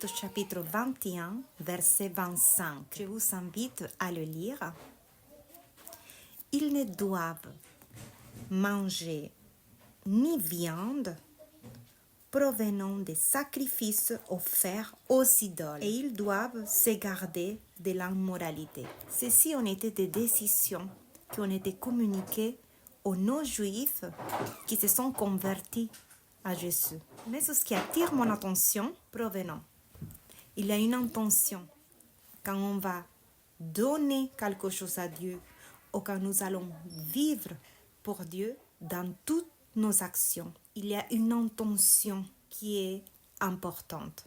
Luc chapitre 21, verset 25. Je vous invite à le lire. Ils ne doivent manger ni viande provenant des sacrifices offerts aux idoles et ils doivent se garder de l'immoralité. Ceci ont été des décisions qui ont été communiquées aux non-juifs qui se sont convertis à Jésus. Mais ce qui attire mon attention, provenant. Il y a une intention. Quand on va donner quelque chose à Dieu ou quand nous allons vivre pour Dieu dans toutes nos actions, il y a une intention qui est importante.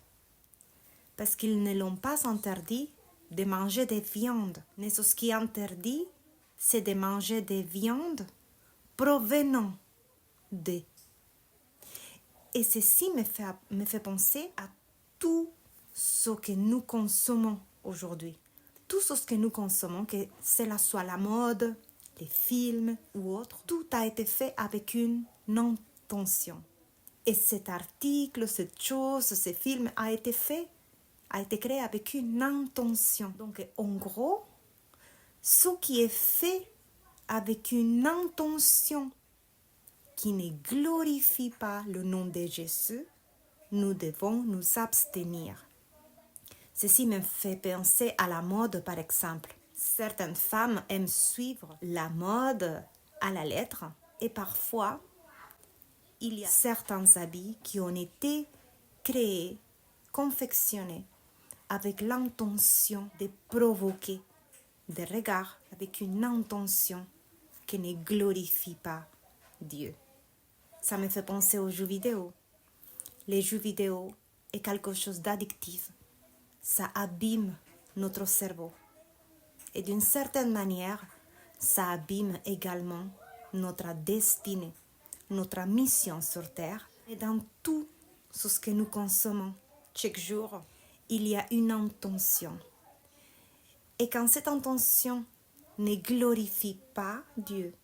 Parce qu'ils ne l'ont pas interdit de manger des viandes. Mais ce qui est interdit, c'est de manger des viandes provenant de. Et ceci me fait penser à tout ce que nous consommons aujourd'hui. Tout ce que nous consommons, que cela soit la mode, les films ou autre, tout a été fait avec une intention. Et cet article, cette chose, ce film a été créé avec une intention. Donc, en gros, ce qui est fait avec une intention qui ne glorifie pas le nom de Jésus, nous devons nous abstenir. Ceci me fait penser à la mode, par exemple. Certaines femmes aiment suivre la mode à la lettre et parfois, il y a certains habits qui ont été créés, confectionnés avec l'intention de provoquer des regards, avec une intention qui ne glorifie pas Dieu. Ça me fait penser aux jeux vidéo. Les jeux vidéo est quelque chose d'addictif. Ça abîme notre cerveau. Et d'une certaine manière, ça abîme également notre destinée, notre mission sur Terre. Et dans tout ce que nous consommons chaque jour, il y a une intention. Et quand cette intention ne glorifie pas Dieu,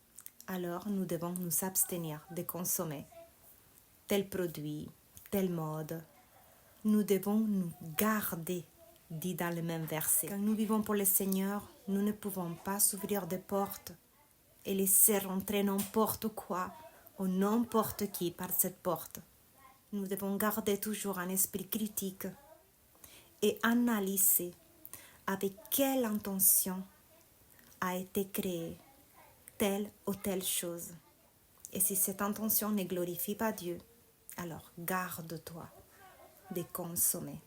alors nous devons nous abstenir de consommer tel produit, telle mode. Nous devons nous garder, dit dans le même verset. Quand nous vivons pour le Seigneur, nous ne pouvons pas s'ouvrir des portes et laisser rentrer n'importe quoi ou n'importe qui par cette porte. Nous devons garder toujours un esprit critique et analyser avec quelle intention a été créée telle ou telle chose. Et si cette intention ne glorifie pas Dieu, alors garde-toi de consommer.